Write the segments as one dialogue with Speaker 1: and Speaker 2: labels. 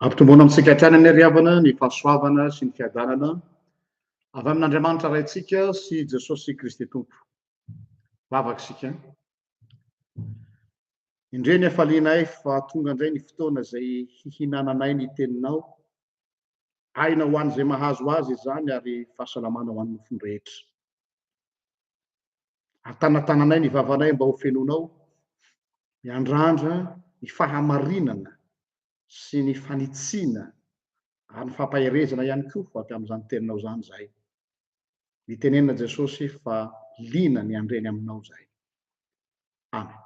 Speaker 1: Ampitomboana amintsika hatrany ny ariavana ny fahasoavana sy ny fiadanana avy amin'Andriamanitra raintsika sy Jesosy Kristy Tompo. Vavaka isika. Indray ny hafalianay fa tonga indray ny fotoana izay hihinananay ny teninao, aina ho an'izay mahazo azy izany ary fahasalamana ho an'ny nofony rehetra. Atanatananay ny vavanay mba ho fenonao, miandrandra ny fahamarinana sy ny fanitsiana ary ny fampaherezana ihany koa avy amin'izany teninao izany zahay. Mitenenina Jesosy fa liana ny andreny aminao zahay. Amen.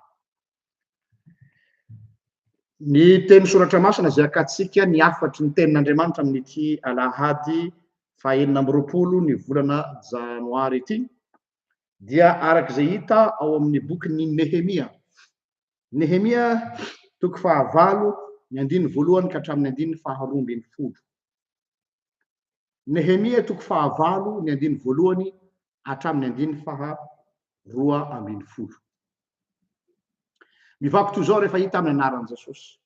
Speaker 1: Ny teny soratra masina izay akatsika ny afatry ny tenin'Andriamanitra amin'ity alahady faha-enina amby roapolo ny volana janoary ity dia arak'izay hita ao amin'ny bokin'ny Nehemia. Nehemia toko fahavalo ny andiny voalohany ka hatramin'ny andiny faharoa ambin'ny folo. Nehemia toko fahavalo ny andiny voalohany hatramin'ny andiny faharoa ambin'ny folo. Mivako toy izao rehefa hita amin'ny anaran'i Jesosy.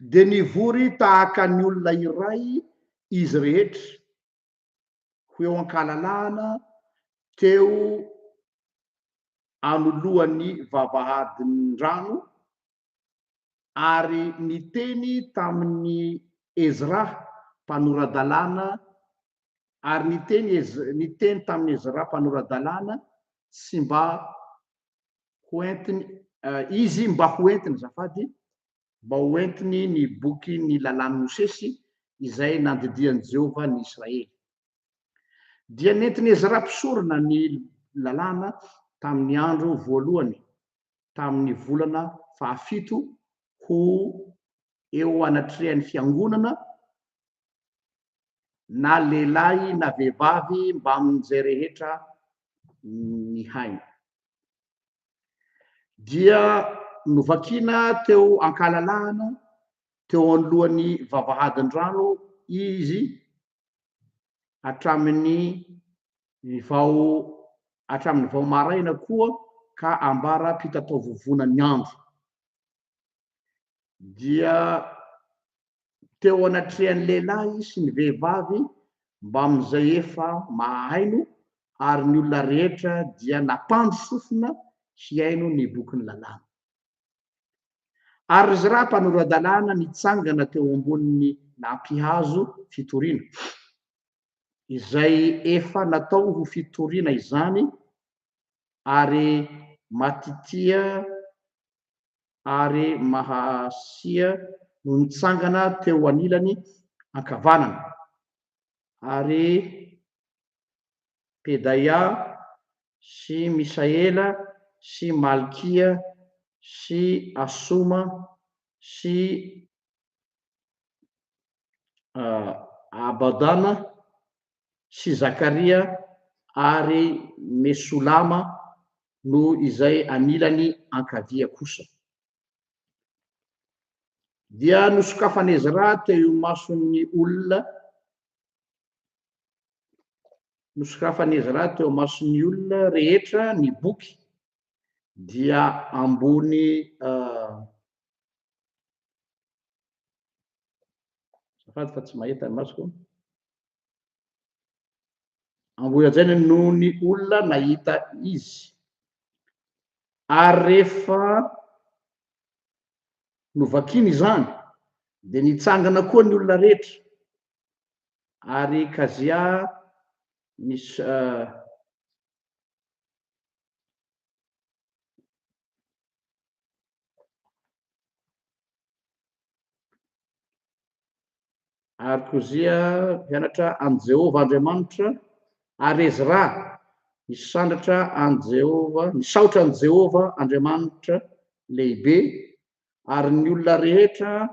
Speaker 1: Dia nivory tahaka ny olona iray izy rehetra ho eo an-kalalahana teo anoloan'ny vavahadin-drano ary niteny tamin'ny Ezra mpanoradalàna ary niteny tamin'ny Ezra mpanoradalàna sy mba hoentiny izy mba hoentiny zafady mba hoentiny ny boky ny lalàn'i Mosesy izay nandidian'i Jehovah ny Israely. Dia nentiny Ezra mpisorona ny lalàna tamin'ny andro voalohany tamin'ny volana fahafito ho eo anatrehan'ny fiangonana na lehilahy na vehivavy mba amin'izay rehetra ny hainy. Dia novakiana teo an-kalalahana teo anoloan'ny vavahadin-drano izy hatramin'ny vao maraina koa ka ambara mpitatao vovona ny andro. Dia teo anatrehan'ny lehilahy sy ny vehivavy mba amin'izay efa mahaino ary ny olona rehetra dia napandro sofina hiaino ny bokin'ny lalàna. Ary Ezra mpanoradalàna nitsangana teo ambonin'ny lampihazo fitoriana izay efa natao ho fitoriana izany ary matitia ary mahasia no nitsangana teo anilany ankavanana ary Pedaia sy Misaela sy Malkia sy Asoma sy Abadana sy Zakaria ary Mesolama no izay anilany ankavia kosa. Dia nosokafany Ezra teo mason'ny olona rehetra ny boky dia ambony fa tsy mahita ny masoko ambony ajaina no ny olona nahita izy ary rehefa novakiana izany dia nitsangana koa ny olona rehetra ary kazia nisy ary kozia mpianatra an' Jehovah Andriamanitra ary Ezra nisaotra an' Jehovah Andriamanitra lehibe ary ny olona rehetra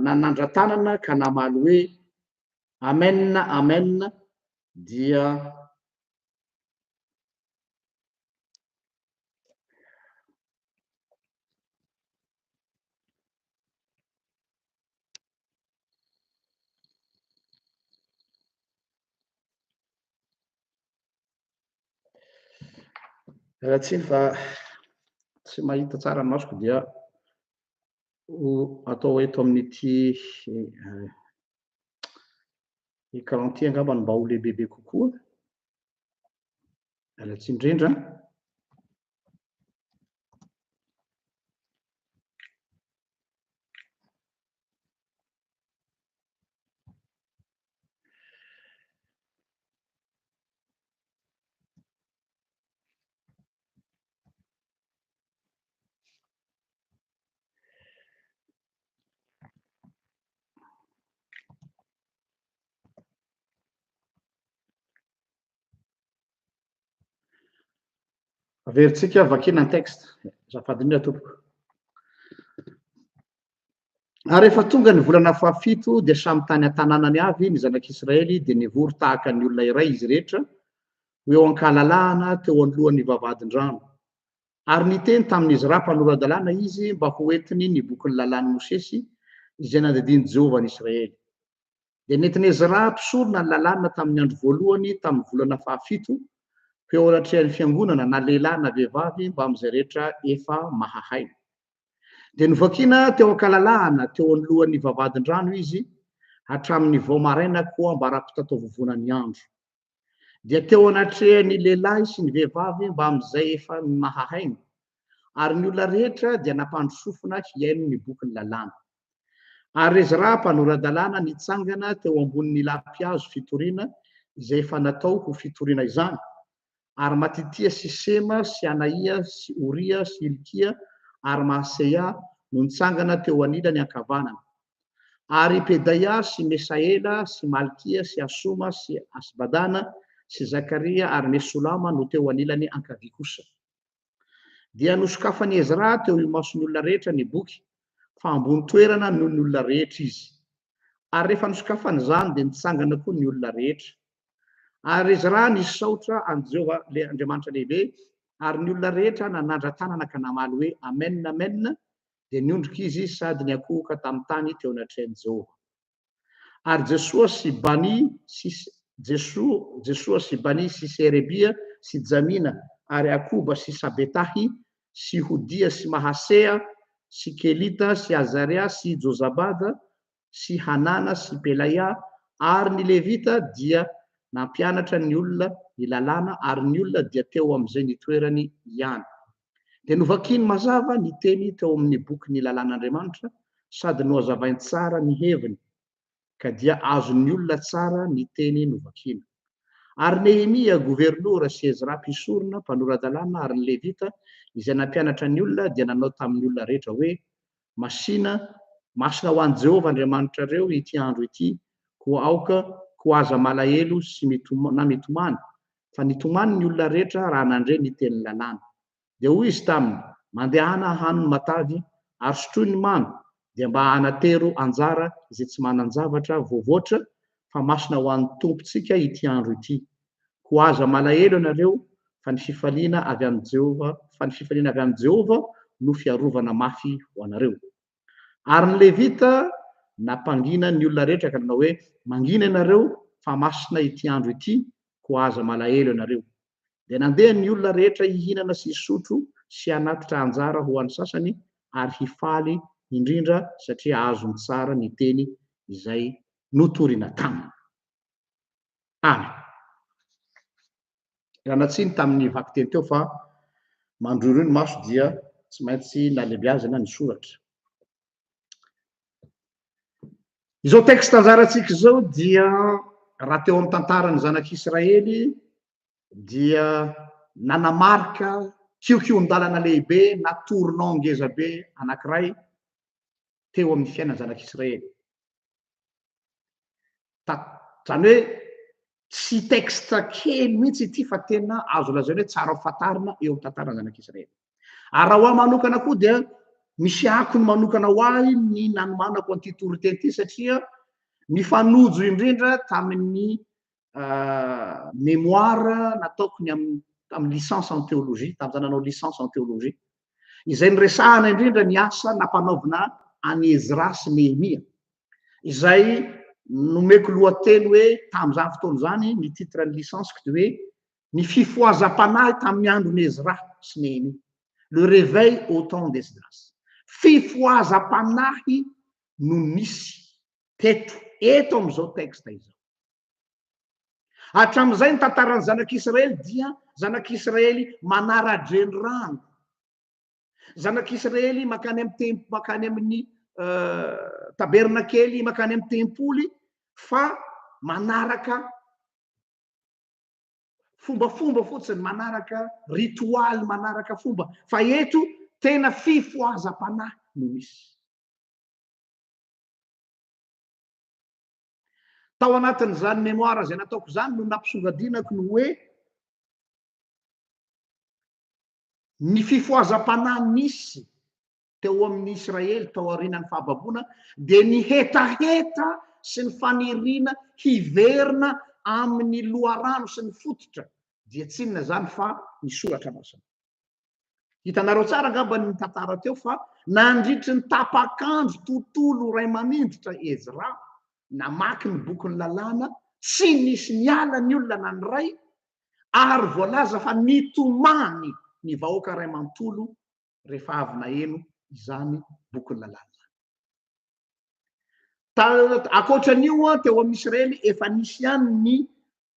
Speaker 1: nanandra-tanana ka namaly hoe Amen, Amen dia Rahatsiny fa tsy mahita tsara ny masoko dia atao hoe eto amin'ity écran ty angamba mba ho lehibebe kokoa. Rahatsiny indrindra. Averintsika vakina ny texte. Azafady indrindra tompoko. Ary rehefa tonga ny volana fahafito dia samy tany an-tanànany avy ny zanak'Israely dia nivory tahaka ny olona iray izy rehetra ho eo ankahalalahana teo anolohan'ny vavahadin-drano. Ary niteny tamin'izy raha mpanoradalàna izy mba ho entiny ny bokin'ny lalàn'i Mosesy izay nandadiny Jehovah ny Israely. Dia nentin'i Ezra mpisorona ny lalàna tamin'ny andro voalohany tamin'ny volana fahafito ho eo anatrehan'ny fiangonana na lehilahy na vehivavy mba amin'izay rehetra efa mahahay. Dia novakiana teo ankahalalahana teo anolohan'ny vavahadin-drano izy hatramin'ny vao maraina koa mba raha-pitatao ny andro. Dia teo anatrehan'ny lehilahy sy ny vehivavy mba amin'izay efa mahahainy. Ary ny olona rehetra dia nampandrosofina hiaino ny bokin'ny lalàna. Ary Ezra mpanoradalàna nitsangana teo ambonin'ny lampihazo fitoriana izay efa natao ho fitoriana izany. Ary Matitia sy Sema sy Anaia sy Oria sy Ilkia ary Maaseia no nitsangana teo anilany ankavanana. Ary Pedaia sy Mesaela sy Malkia sy Asoma sy Asbadana sy Zakaria ary Mesolama no teo anilany ankavia kosa. Dia nosokafany Ezra teo imason'ny olona rehetra ny boky fa ambony toerana noho ny olona rehetra izy. Ary rehefa nosokafany izany dia nitsangana koa ny olona rehetra. Ary Ezra nisaotra an Jehovah Andriamanitra lehibe ary ny olona rehetra nanandra-tanana ka namaly hoe amen amen dia niondrika izy sady niakohoka tamin'ny tany teo anatrehan'i Jehovah. Ary Jesua sy Bani sy Serebia sy Jamina ary Akoba sy Sabetahy sy Hodia sy Mahasea sy Kelita sy Azaria sy Jozabada sy Hanana sy Pelaia ary ny Levita dia nampianatra ny olona ny lalàna ary ny olona dia teo amin'izay nitoerany ihany. Dia novakiny mazava ny teny teo amin'ny boky ny lalàn'Andriamanitra sady nohazavainy tsara ny heviny ka dia azon'ny olona tsara ny teny novakina. Ary Nehemia gouvernoura sy Ezra mpisorona mpanoradalàna ary ny Levita izay nampianatra ny olona dia nanao tamin'ny olona rehetra hoe masina ho an'i Jehovah Andriamanitrareo ity andro ity ho aoka ho aza malahelo sy mitomany fa nitomany ny olona rehetra raha nandre ny tenin'ny lalàna. Dia hoy izy taminy mandehana hany matavy ary sotroiny mamy dia mba hanatero anjara izay tsy manan-javatra voavoatra fa masina ho an'ny tompontsika ity andro ity. Ho aza malahelo ianareo fa ny fifaliana avy amin'ny Jehovah no fiarovana mafy ho anareo. Ary ny Levita nampangina ny olona rehetra ka nanao hoe mangina ianareo fa masina ity andro ity ho aza malahelo ianareo. Dia nandeha ny olona rehetra hihinana sy hisotro sy hanatitra anjara ho an'ny sasany ary hifaly indrindra satria azony tsara ny teny izay notoriana taminy. Amen. Ranatsiny tamin'ny vaky teny teo fa mandroro ny maso dia tsy maintsy nalehibiazana ny soratra. Izao texte anjarantsika izao dia raha teo amin'ny tantaran'ny zanak'Israely dia nanamarika kiokion-dalana lehibe na tournant ngeza be anankiray teo amin'ny fiainan'ny zanak'Israely. Zany hoe tsy texte kely mihitsy ity fa tena azo lazaina hoe tsara fantarina eo amin'ny tantaran'ny zanak'Israely. Ary raha ho ahy manokana koa dia misy akony manokana ho ahy ny nanomanako an'ity toriteny ity satria mifanojo indrindra tamin'ny mémoire nataoko ny amin'ny licence en théologie, tamin'izay nanao licence en théologie, izay niresahana indrindra ny asa nampanaovina an'i Ezra sy Nehemia, izay nomeko lohateny hoe tamin'izany fotoana izany ny titran'ny licenceko dia hoe ny fifohazam-panahy tamin'ny andron'i Ezra. sy Néhémie. Le réveil au temps d'Esdras. Fifoazam-panahy no nisy eto am'izao texte izao. Hatramin'izay ny tantaran'ny zanak'Israely dia zanak'Israely manaradreny rano. Zanak'Israely makany amin'ny tabernakely, makany amin'ny tempoly, fa manaraka fombafomba fotsiny, manaraka ritualy, manaraka fomba. Fa eto tena fifoazam-panahy no misy. Tao anatin'izany mémoire zay nataoko zany no nampisongadinako no hoe ny fifoazam-panahy nisy teo amin'ny Israely tao aorianan'ny fahababoana dia ny hetaheta sy ny faniriana hiverina amin'ny loharano sy ny fototra dia tsy inona zany fa ny soratra masina. Hitanareo tsara angamba ny tantara teo fa nandritry ny tapakandro tontolo ray aman'indritra Ezra namaky ny bokin'ny lalàna, tsy nisy niala ny olona na ny ray, ary voalaza fa nitomany ny vahoaka ray amantolo rehefa avy naheno izany bokin'ny lalàna. Akoatran'io teo amin'ny Israely efa nisy ihany ny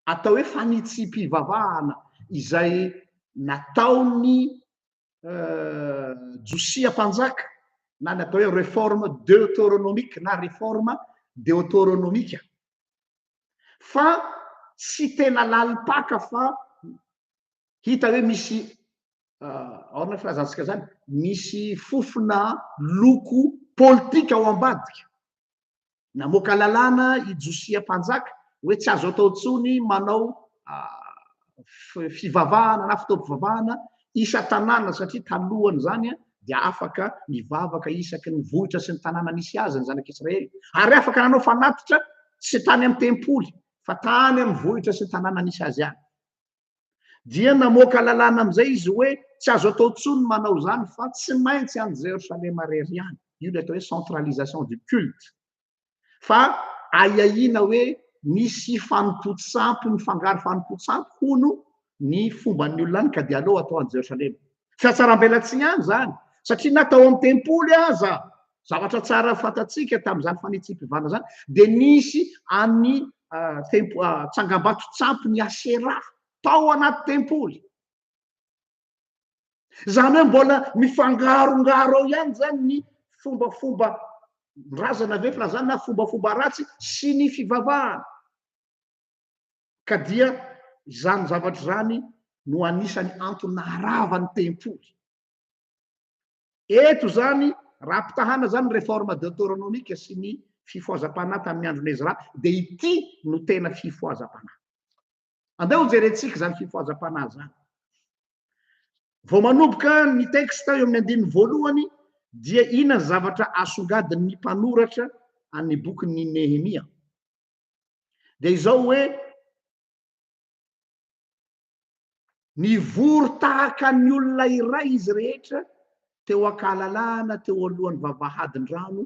Speaker 1: atao hoe fanitsim-pivavahana izay nataony Josia mpanjaka, na ny atao hoe réforme deutéronomique na réforme deutéronomique. Fa tsy tena lalipaka fa hita hoe misy aorina filazantsika zany, misy fofona loko politika ao ambadika. Namoaka lalàna i Josia mpanjaka hoe tsy azo atao ntsony manao fivavahana na fitaovam-pivavahana isa-tanàna satria talohany zany dia afaka mivavaka isaky ny vohitra sy ny tanàna nisy azy ny zanak'Israely, ary afaka nanao fanatitra tsy tany amin'ny tempoly fa tany amin'ny vohitra sy ny tanàna nisy azy any. Dia namoaka lalàna am'izay izy hoe tsy azo atao ntsony manao zany fa tsy maintsy any Jerosalema rery any. Io le atao hoe centralisation du culte. Fa aiahina hoe misy fanompontsampy, ny fangaro fanompontsampy hono ny fomban'ny olona any ka dia aleo atao any Jerosalema. Fiatsaram-belatsiny any zany, satria natao amin'ny tempoly aza, zavatra tsara fantatsika tamin'izany fanitsim-pivavahana zany, dia nisy any tsangam-bato tsampy ny Asera tao anaty tempoly. Zany hoe mbola mifangarongaro ao ihany zany ny fombafomba razana ve filazana na fombafomba ratsy sy ny fivavahana. Ka dia izany zavatra zany no anisany antony naharavany tempoly. Eto zany raha mpitahana zany réforme deutéronomique sy ny fifoazam-panahy tamin'ny andron'ny Ezra, dia ity no tena fifoazam-panahy. Andeha ho jerentsika zany fifoazam-panahy zany. Vao manomboka ny texte eo amin'ny 15 dia ina zavatra asongadin'ny mpanoratra amin'ny bokin'ny Nehemia. Dia izao hoe nivory tahaka ny olona iray izy rehetra teo ankalalana teo alohan'ny vavahadin-drano,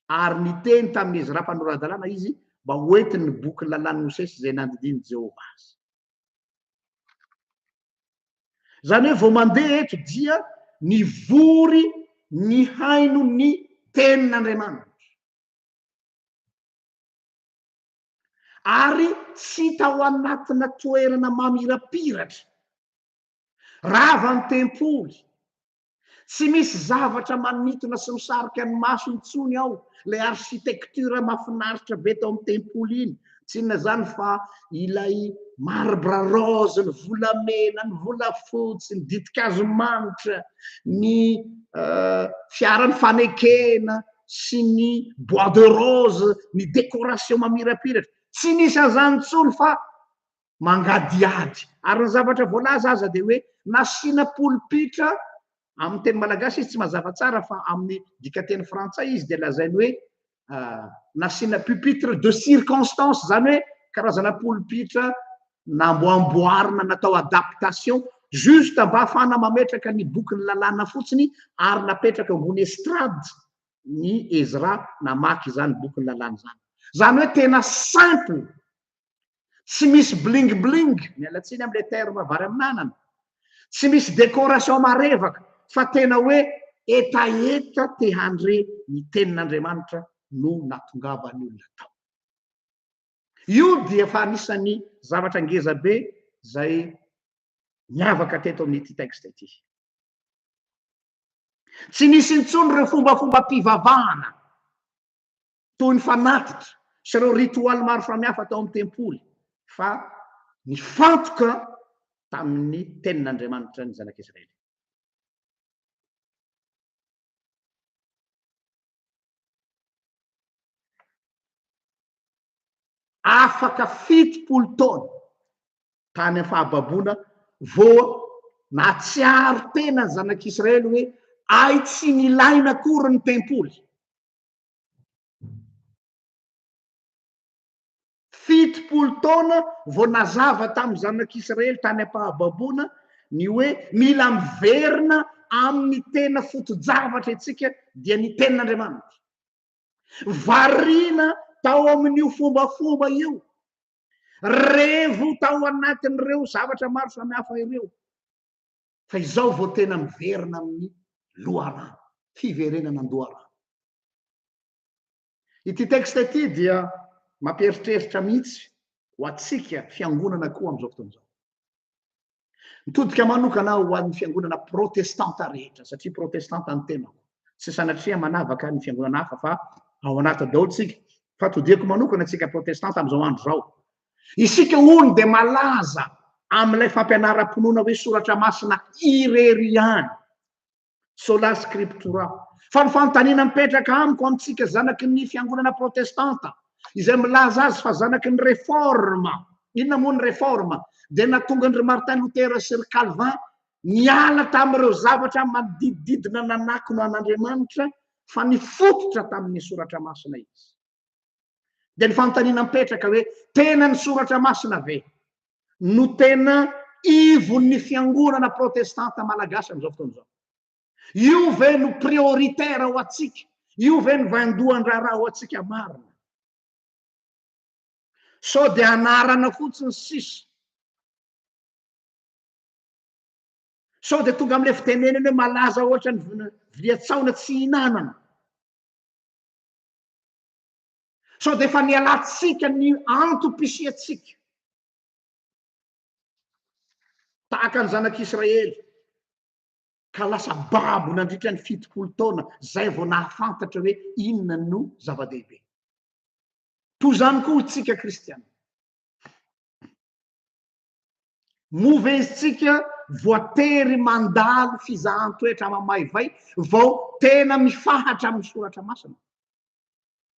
Speaker 1: ary niteny tamin'ny Ezra mpanoran-dalàna izy mba hoentiny ny bokin'ny lalàn'i Mosesy izay nandidiny Jehovah azy. Zany hoe vao mandeha eto dia nivory ny haino ny tenin'Andriamanitra, ary tsy tao anatina toerana mamirapiratra rava ny tempoly, tsy misy zavatra manintona sy misarika ny maso intsony ao, le architecture mahafinaritra be tao amin'ny tempoly iny, tsy inona zany fa ilay marbre rose, ny volamena, ny volafotsy, ny ditin-kazo manitra, ny fiaran'ny fanekena sy ny bois de rose, ny décoration mamirapiratra, tsy nisy an'izany intsony fa mangadiady. Ary ny zavatra voalaza aza dia hoe nasiana polipitra, amin'ny teny malagasy izy tsy mazava tsara fa amin'ny dikateny frantsay izy dia lazainy hoe nasiana pupitre de circonstance, zany hoe karazana polipitra namboamboarina natao adaptation juste mba ahafahana mametraka ny bokin'ny lalàna fotsiny, ary napetraka ambony estrade ny Ezra namaky izany bokin'ny lalàna zany. Zany hoe tena simple, tsy misy bling bling, mialatsiny amin'ilay terme vary amin'anana, tsy misy décoration marevaka fa tena hoe etaeta te handre ny tenin'Andriamanitra no natongavany olona tao. Io dia fa anisan'ny zavatra ngeza be zay miavaka teto amin'ity texte ity. Tsy nisy intsony ireo fombafomba mpivavahana toy ny fanatitra sy ireo ritoaly maro samihafa tao amin'ny tempoly, fa nifantoka tamin'ny tenin'Andriamanitra ny zanak'Israely. Afaka 70 taona tany amin'ny fahababoana vao natsiaro tena ny zanak'Israely hoe ay tsy nilaina akory ny tempoly. 70 taona vao nazava tamin'ny zanak'Israely tany am-pahababoana ny hoe mila miverina amin'ny tena foto-javatra itsika dia ny tenin'Andriamanitra. Variana tao amin'io fombafomba io, revo tao anatin'ireo zavatra maro samihafa ireo, fa izao vao tena miverina amin'ny loharano, fiverenana andoharano. Ity texte ity dia mampieritreritra mihitsy ho atsika fiangonana koa amin'izao fotoana izao. Mitodika manokana ho an'ny fiangonana protestanta rehetra, satria protestanta ny tenako, tsy sanatria manavaka ny fiangonana hafa fa ao anaty daholo tsika, fa todiako manokana tsika protestanta amin'izao andro zao. Isika ony dia malaza amin'ilay fampianaram-ponoana hoe soratra masina irery ihany, sola scriptura, fa ny fanontaniana mipetraka amiko amintsika zanaky ny fiangonana protestanta izay milaza azy fa zanaky ny réforme. Inona moa ny réforme? Dia natonga andry Martin Luther sy ry Calvin niala tamin'ireo zavatra manodidididina nanakona an'Andriamanitra fa nifototra tamin'ny soratra masina izy. Dia ny fanontaniana mipetraka hoe tena ny soratra masina ve no tena ivon'ny fiangonana protestanta malagasy amin'izao fotoana izao? Io ve no prioritaire ho atsika? Io ve no vandohan-draharaha ho atsika marina? Sao dia anarana fotsiny sisa? Sao dia tonga amin'ilay fitenenany hoe malaza ohatra ny viatsaona tsy hinanana? Sao dia efa nialantsika ny antom-pisiatsika tahaka ny zanak'Israely, ka lasa babo nandritra ny 70 taona zay vao nahafantatra hoe inona no zava-dehibe. Toy izany koa tsika kristiana. Moventsika voatery mandalo fizahan-toetra mamaivay vao tena mifahatra amin'ny soratra masina.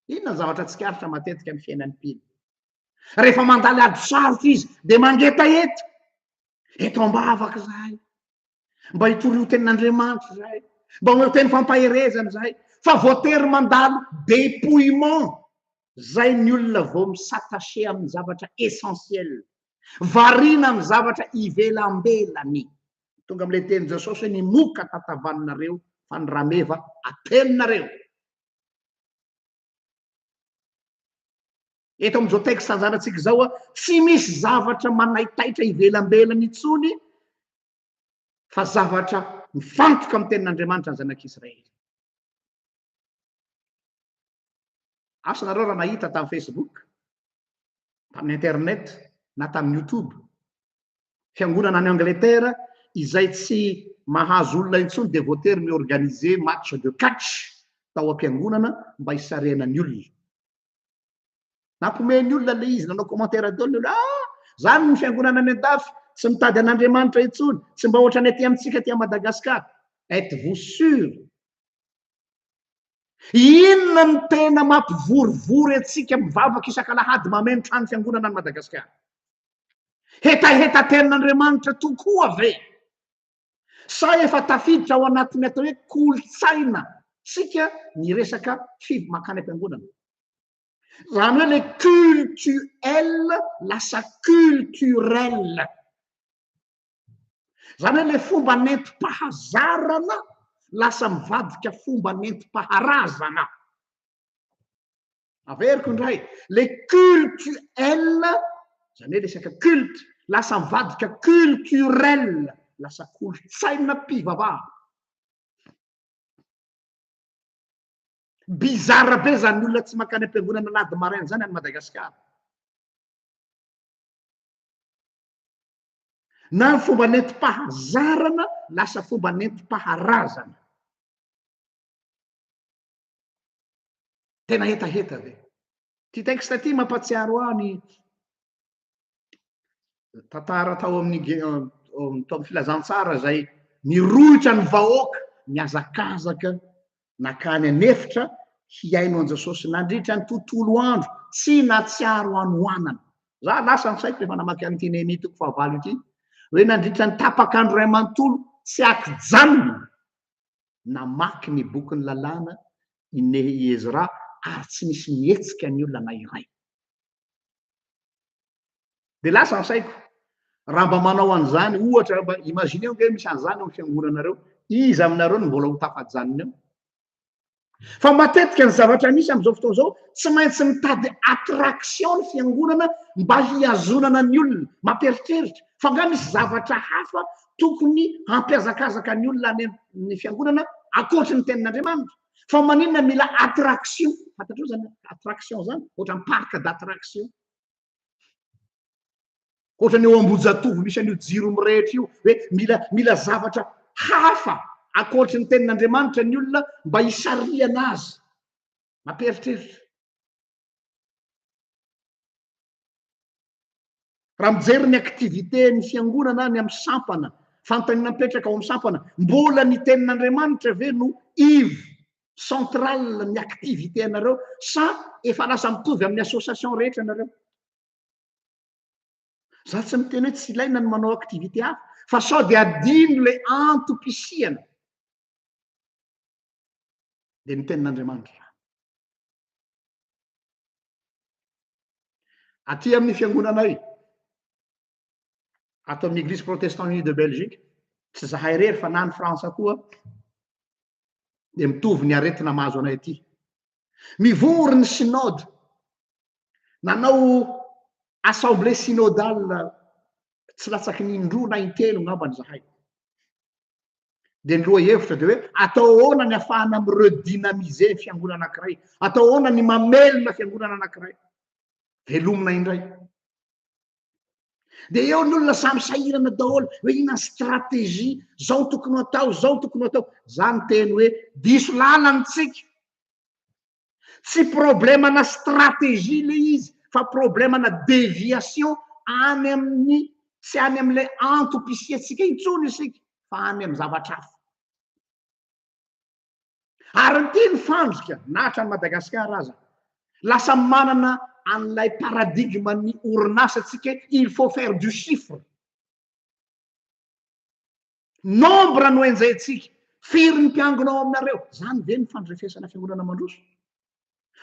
Speaker 1: Inona ny zavatra tsikaritra matetika amin'ny fiainan'ny mpino? Rehefa mandalo ady sarotra izy dia mangetaeta. Eto ambavaka zahay, mba hitorio tenin'Andriamanitra zahay, mba ho teny fampaherezana zahay, fa voatery mandalo dépouillement. Zay ny olona vao misatache amin'ny zavatra essentiel, variana amin'ny zavatra ivelambelany. Tonga amin'ilay teny Jesosy hoe nimoka tatavanareo fa ny rameva ateninareo. Eto amin'izao texte anjarantsika izao, tsy misy zavatra manaitaitra ivelambelany intsony, fa zavatra mifantoka amin'ny tenin'Andriamanitra ny zanak'Israely. Asanareo raha nahita tamin'ny Facebook, tamin'ny internet, na tamin'ny YouTube, fiangonana any Angleterre izay tsy mahazo olona intsony dia voatery miorganiser match de catch tao am-piangonana mba hisarihana ny olona. Nampomeny olona le izy, nanao commentaire daholo ny olona, zany ny fiangonana any an-dafy tsy mitady an'Andriamanitra intsony, tsy mba ohatra ny aty amintsika aty Madagasikara. Êtes-vous sûr? Inona ny tena mampivorivory antsika mivavaka isan-kalahady mameno trano fiangonana any Madagasikara? Hetaheta tenin'Andriamanitra tokoa ve? Sa efa tafiditra ao anatiny atao hoe kolotsaina sika ny resaka makany am-piangonana? Zany hoe le cultuel lasa culturel. Zany hoe le fomba nentim-pahazarana lasa mivadika fomba nentim-paharazana. Averiko indray, le cultuel, zany hoe resaka culte, lasa mivadika culturel. lasa kolotsaina mpivavaha. Bizarre be zany olona tsy mankany am-piangonana lady maraina zany any Madagasikara. Na ny fomba nentim-pahazarana lasa fomba nentim-paharazana. Tena hetaheta ve? Ty texte ty mampatsiaro ahy ny tantara tao amin'ny tao amin'ny filazantsara zay nirohitra ny vahoaka miazakazaka nakany anefitra hiaino an'Jesosy nandritra ny tontolo andro tsy natsiaro anoanana. Za lasa ny saiko rehefa namaky an'ity Nehemia 4:7 ity hoe nandritra ny tapak'andro ray manontolo tsy akijanona namaky ny bokin'ny lalàna i Ezra ary tsy nisy mihetsika ny olona na iray. De lasa ny saiko raha mba manao an'izany ohatra mba imagine hoe misy an'izany ao amin'ny fiangonanareo, iza aminareo no mbola ho tafajanony eo? Fa matetika ny zavatra misy amin'izao fotoana izao tsy maintsy mitady attraction ny fiangonana mba hiazonana ny olona mampieritreritra. Fa nga misy zavatra hafa tokony hampiazakazaka ny olona ny fiangonana ankoatry ny tenin'Andriamanitra. Fa maninona mila attraction? Fantatrao zany attraction zany ohatra ny parc d'attraction. Ohatra ny eo Ambojatovo misy an'io jiro mirehitra io hoe mila zavatra hafa ankoatry ny tenin'Andriamanitra ny olona mba hisariana azy mampieritreritra. Raha mijery ny activité ny fiangonana ny amin'ny sampana, fanontaniana mipetraka ao amin'ny sampana, mbola ny tenin'Andriamanitra ve no ivo central ny activité anareo sa efa lasa mitovy amin'ny association rehetra anareo? Za tsy miteny hoe tsy ilaina ny manao activité hafa, fa sao de adino le antom-pisiana de ny tenin'Andriamanitra. Aty amin'ny fiangonanay ato amin'ny Église protestante unie de Belgique, tsy zahay rery fa na ny Frantsa koa de mitovy ny aretina mahazo anay aty. Mivory ny synode, nanao assemblée synodale tsy latsaky ny indroa na intelo ngambany zahay. De ny loha hevitra de hoe atao ahoana ny ahafahana miredynamiser ny fiangonana anankiray, atao ahoana ny mamelona fiangonana anankiray, velomina indray. De eo ny olona samy sahirana daholo hoe ina stratégie, zao tokony atao, zao tokony atao. Zany teny hoe diso lalany tsika. Tsy problemana stratégie le izy, fa problemana déviation any amin'ny tsy any amin'ilay antom-pisiantsika intsony isika, fa any amin'ny zavatra hafa. Ary ty ny fandrika nahatra ny Madagasikara aza, lasa manana an'ilay paradigme ny orinasatsika il faut faire du chiffre. Nombre no enjaitsika, firy ny mpiangonao aminareo, zany ve ny fandrefesana fiangonana mandroso?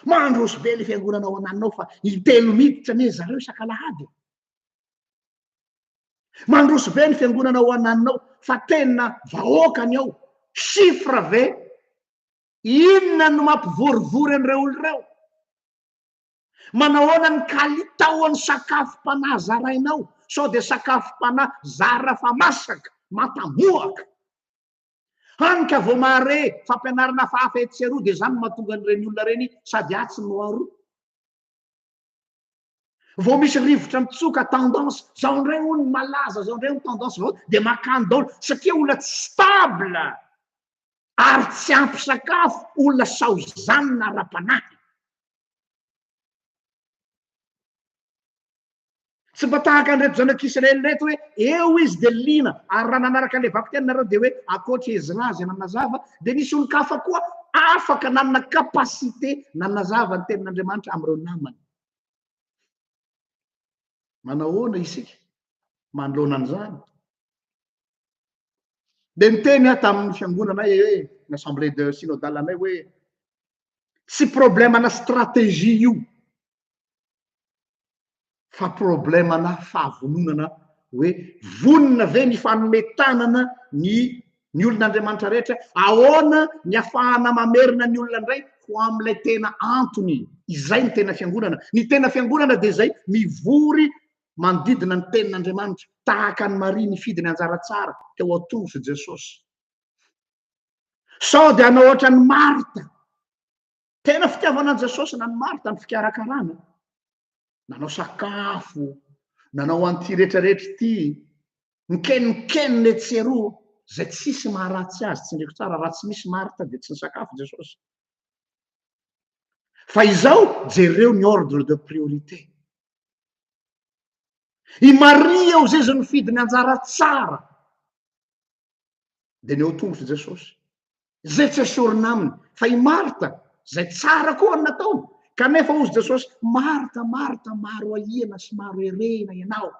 Speaker 1: Mandroso be le fiangonanao ananao fa intelo miditra ne zareo isan-kalahady. Mandroso be ny fiangonanao ananao fa tena vahoakany ao. Chiffre ve? Inona no mampivorivory an'ireo olon'ireo? Manao ahoana ny kalitaon'ny sakafom-panahy zarainao sao de sakafom-panahy zara fa masaka, matamoaka. Hanika vao mare fampianarana fahafa etsy sy aroa de zany mahatonga an'ireny olona reny sady atsy no aroa. Vao misy rivotra mitsoka tendance, zao indray hono malaza, zao indray hono tendance vao de makany daholo satria olona tsy stable ary tsy ampy sakafo, olona saozanina ara-panahy. Tsy mba tahaka an'ireto zanak'Israely reto hoe eo izy de lina ary raha nanaraka le vaky teny nareo de hoe akoatra Ezra zay nanazava de nisy olon-kafa koa afaka nanana kapasité nanazava ny tenin'Andriamanitra amin'ireo namany. Manao ahoana isika manoloana an'izany? De niteny aho tamin'ny fiangonanay hoe ny assemblée de synodale anay hoe tsy problemana stratégie io, fa problemana fahavononana hoe vonona ve ny fanometanana ny olon'Andriamanitra rehetra, ahoana ny ahafahana mamerina ny olona indray ho amin'ilay tena antony. Izay ny tena fiangonana. Ny tena fiangonana de zay mivory manodidina ny tenin'Andriamanitra tahaka ny Maria nifidy ny anjara tsara teo atongotra Jesosy. Sao dia hanao ohatra ny Marta. Tena fitiavana an Jesosy na ny Marta ny fikarakarana. Nanao sakafo, nanao an'ity rehetrarehetra ity, mikenikeny le tseroa zay tsisy maharatsy azy. Tsy ndreko tsara raha tsy misy Marta dia tsy ny sakafo Jesosy. Fa izao jereo ny ordre de priorité. I Maria o zay zay nifidy ny anjara tsara dia ny eo tongotra Jesosy. Zay tsy esorina aminy. Fa i Marta zay tsara koa ny nataony. Kanefa ozy Jesosy, Marta, Marta, maro ahiana sy maro erena ianao.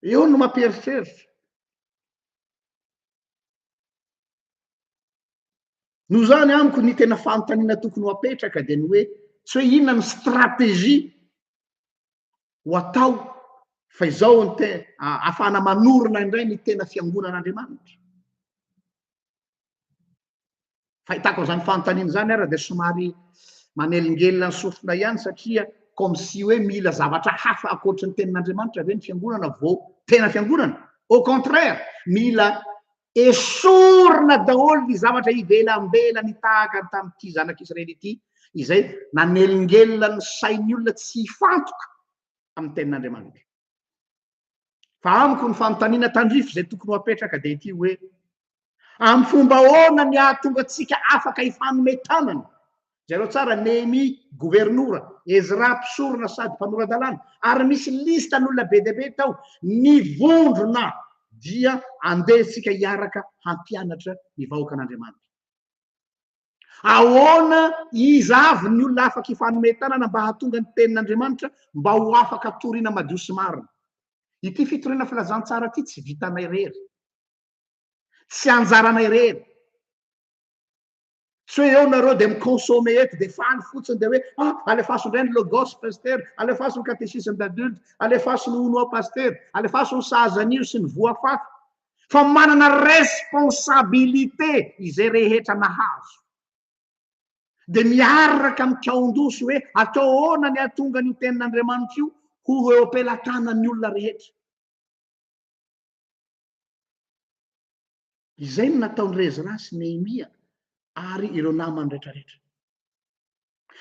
Speaker 1: Eo no mampieritreritra. No zany amiko ny tena fanontaniana tokony ho apetraka dia ny hoe tsy hoe inona ny stratégie ho atao fa izao ny ahafahana manorina indray ny tena fiangonan'Andriamanitra. Fahitako zany fanontaniana zany ara dia somary manelingelina ny sofina ihany satria comme si hoe mila zavatra hafa akoatra ny tenin'Andriamanitra ve ny fiangonana vao tena fiangonana. Au contraire, mila esorina daholo ny zavatra ivelambela ny tahaka tamin'ity zanak'Israely ity, izay nanelingelina ny sain'ny olona tsy hifantoka amin'ny tenin'Andriamanitra. Fa amiko ny fanontaniana tandrify zay tokony ho apetraka dia ity hoe amin'ny fomba ahoana ny ahatonga antsika afaka hifanometanana. Zareo tsara Néhémie gouvernora, Ezra mpisorona sady mpanoradalàna, ary misy lista n'olona be dia be tao nivondrona dia andehantsika hiaraka hampianatra ny vahoaka an'Andriamanitra. Ahoana iza avy ny olona afaka hifanometanana mba hahatonga ny tenin'Andriamanitra mba ho afaka toriana madio sy marina. Ity fitoriana filazantsara ity tsy vitanay irery, tsy anjaranay irery. Tsy hoe eo nareo dia mikonsome eto dia faly fotsiny dia hoe alefaso indray ny logos pasteur, alefaso ny catéchisme d'adulte, alefaso ny ono ao pasteur, alefaso ny sahazanio sy ny voafafy. Fa manana responsabilité izay rehetra nahazo. Dia miaraka mikaondosy hoe atao ahoana ny ahatonga ny tenin'Andriamanitra io ho eo am-pelatanan'ny olona rehetra. Izay no nataony Ezra sy Nehemia ary ireo namany rehetrarehetra.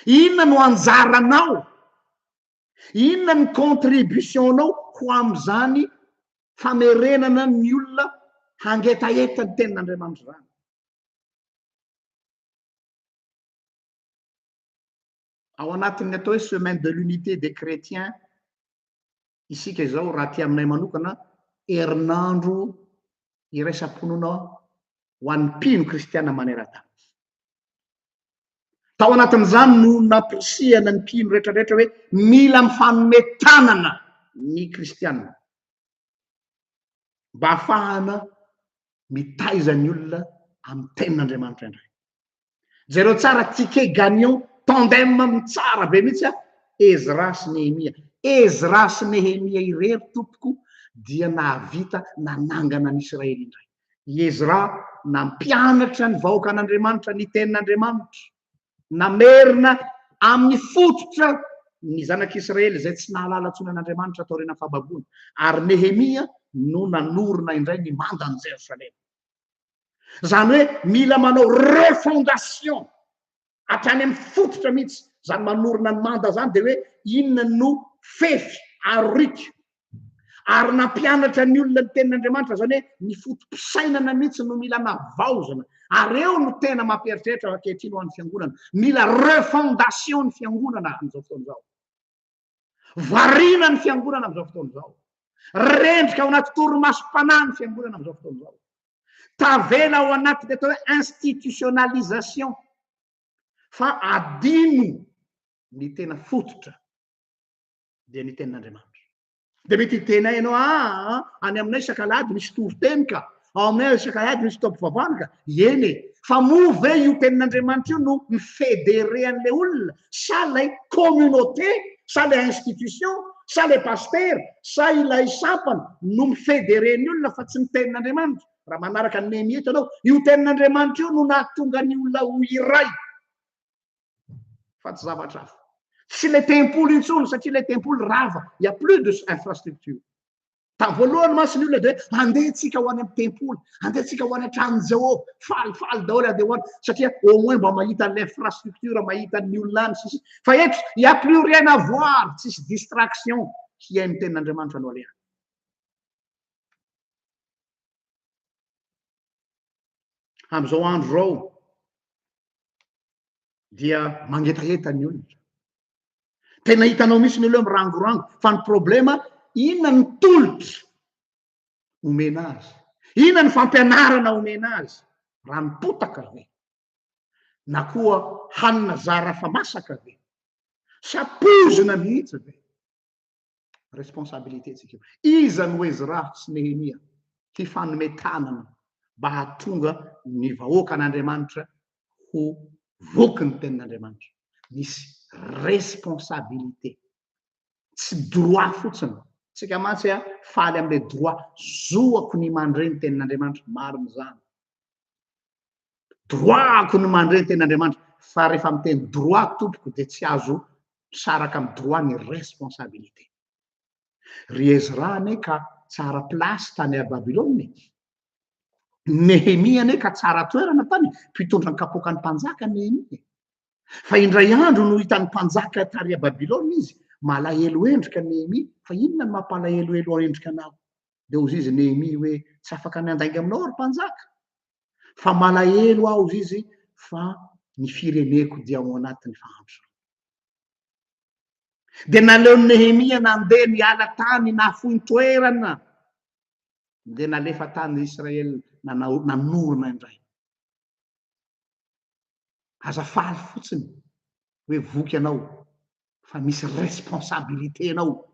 Speaker 1: Inona no anjaranao? Inona ny contributionnao ho amin'izany famerenana ny olona hangetaeta ny tenin'Andriamanitra zany? Ao anatin'ny atao hoe semaine de l'unité des chrétiens, isika izao raha ty aminay manokana herinandro iraisam-ponona ho an'ny mpino kristiana maneran-tany. Tao anatin'izany no namporisihana ny mpino rehetrarehetra hoe mila mifanometanana ny kristiana mba ahafahana mitaiza ny olona amin'ny tenin'Andriamanitra indray. Jereo tsara ticket gagnant tandem tsara be mihitsy Ezra sy Nehemia. Ezra sy Nehemia irery tompoko dia nahavita nanangana ny Israely indray. Ezra nampianatra ny vahoaka an'Andriamanitra ny tenin'Andriamanitra, namerina amin'ny fototra ny zanak'Israely izay tsy nahalala tsony an'Andriamanitra tao aoriana fahababoana. Ary Nehemia no nanorina indray ny manda ny Jerosalema. Zany hoe mila manao refondation hatrany amin'ny fototra mihitsy. Zany manorina ny manda zany dia hoe inona no fefy arika ary nampianatra ny olona ny tenin'Andriamanitra, zany hoe ny fotom-pisainana mihitsy no mila navaozana. Ary eo no tena mampieritreritra ankehitriny ho an'ny fiangonana. Mila refondation ny fiangonana amin'izao fotoan'izao. Variana ny fiangonana amin'izao fotoan'izao. Rendrika ao anaty torimasom-panahy ny fiangonana amin'izao fotoan'izao. Tavela ao anaty dia atao hoe institutionnalisation. Fa adino ny tena fototra dia ny tenin'Andriamanitra. Dia mety tena ianao any aminay sakalady misy toriteny ka, ao aminay sakalady misy tompom-pavana ka. Eny fa moa ve io tenin'Andriamanitra io no mifedere an'ilay olona, sa ilay communauté, sa ilay institution, sa ilay paster, sa ilay sampana no mifedere ny olona fa tsy ny tenin'Andriamanitra. Raha manaraka ny Nehemia eto anao, io tenin'Andriamanitra io no nahatonga ny olona ho iray fa tsy zavatra hafa. Tsy le tempolo intsony satria le tempolo rava, il y a plus de infrastructure. Tamin'ny voalohany masy ny olona dia andehitsika ho any amin'ny tempolo, andehitsika ho any an-trano Jehova, falifaly daholo ade ho any satria au moins mba mahita l'infrastructure, mahita ny olona any sisy. Fa eto, il y a plus rien à voir, tsisy distraction hiay amin'ny tenin'Andriamanitra no aleha. Amin'izao andro zao dia mangetaheta ny olona. Tena hitanao misy ny olona mirangorango, fa ny problema inona ny tolotra omena azy, inona ny fampianarana omena azy, ranopotaka ve na koa hanina zara fa masaka ve, sapozina mihitsy ve. Responsabilité tsika iza no Ezra sy Nehemia hifanometanana mba hahatonga ny vahoaka an'Andriamanitra ho voky ny tenin'Andriamanitra. Misy responsabilité, tsy droit fotsiny. Tsika mantsy faly am'le droit, zoako ny mandray ny tenin'Andriamanitra, mariny zany. Droitko ny mandray ny tenin'Andriamanitra, fa rehefa miteny droit tompoko dia tsy azo saraka amin'ny droit ny responsabilité. Ry Ezra ane ka tsara plasy tany a Babilônia, Nehemia ane ka tsara toerana tany mpitondra ny kapoakan'ny mpanjaka Nehemia. Fa indray andro no hitan'ny mpanjaka tary a Babilônia izy, malahelo endrika Nehemia, fa inona ny mampalaheloelo endrika anao? Dia hozy izy Nehemia hoe tsy afaka miandainga aminao ry mpanjaka, fa malahelo aho hozy izy fa ny fireneko dia ao anatin'ny fahandro. Dia naleo Nehemia nandeha niala tany nafoy toerana, dia nalefa tany Israely nanorona indray. Azafady fotsiny hoe voky anao, fa misy responsabilité anao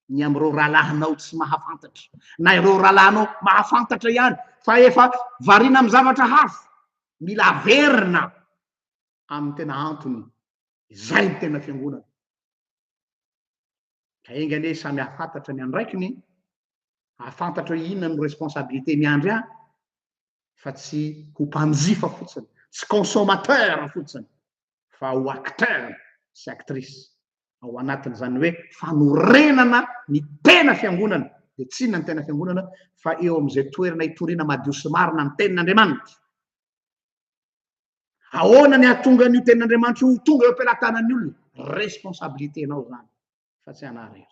Speaker 1: ny am'ireo rahalahinao tsy mahafantatra, na ireo rahalahinao mahafantatra ihany fa efa variana amin'ny zavatra hafa, mila averina amin'ny tena antony. Izay ny tena fiangonana. Ka engane samy ahafantatra ny andraikiny, ahafantatra hoe inona ny responsabilité miandry ahy, fa tsy ho mpanjifa fotsiny, tsy consommateur fotsiny, fa ho acteur sy actrice ao anatin'izany hoe fanorenana ny tena fiangonana. Dia tsy inona ny tena fiangonana fa eo amin'izay toerana hitoriana madio sy marina ny tenin'Andriamanitra. Ahoana ny hahatonga ny tenin'Andriamanitra ho tonga eo am-pelantanan'ny olona? Responsabilité anao zany, fa tsy anareo.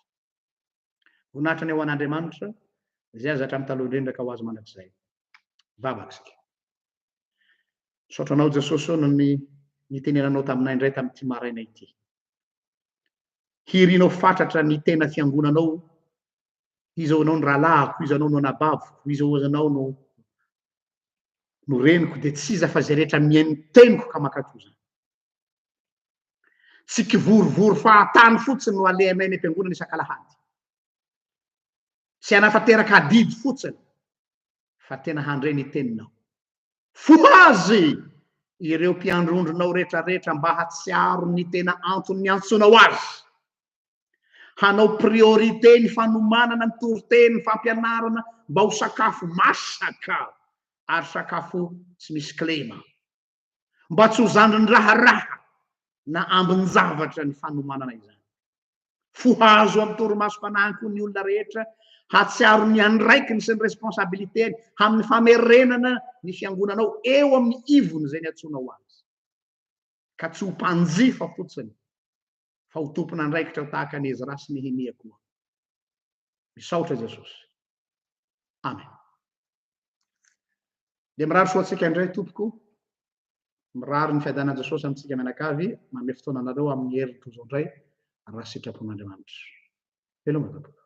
Speaker 1: Voninahitra ny ao an'Andriamanitra, izay azy hatramin'ny taloha indrindra ka ho azy mandrakizay. Vavaka sika. Saotranao Jesosy no ny tenenanao taminay indray tamin'ity maraina ity. Hirinao fatratra ny tena fiangonanao, izao anao no rahalahiko, izao anao no anabaviko, izao anao no reniko, dia tsy iza fa zay rehetra mihaino teniko ka mankatoza. Tsy kivorivory fahatany fotsiny no alehanay ny am-piangonana isan-kalahady. Tsy hanafateraka adidy fotsiny, fa tena handray ny teninao. Foazy ireo mpiandrondronao rehetrarehetra mba hatsiaro ny tena antony ny antsonao azy. Hanao priorité ny fanomanana ny toriteny, ny fampianarana mba ho sakafo masaka ary sakafo tsy misy klema. Mba tsy ho zandriny raharaha na ambin-javatra ny fanomanana izany. Fohazo amin'ny torimasom-panahy koa ny olona rehetra, hatsiaro ny andraikiny sy ny responsabilitény amin'ny famerenana ny fiangonanao eo amin'ny ivony zay ny antsonao azy. Ka tsy ho mpanjifa fotsiny, fa ho tompona andraikitra ho tahaka ny Ezra sy Nehemia koa. Misaotra Jesosy. Amen. Dia mirary soa antsika indray tompoko, mirary ny fiadanan'i Jesosy amintsika mianakavy, manome fotoana anareo amin'ny herin'ny tozo indray, raha sitrapon'Andriamanitra. Velomana tompoko.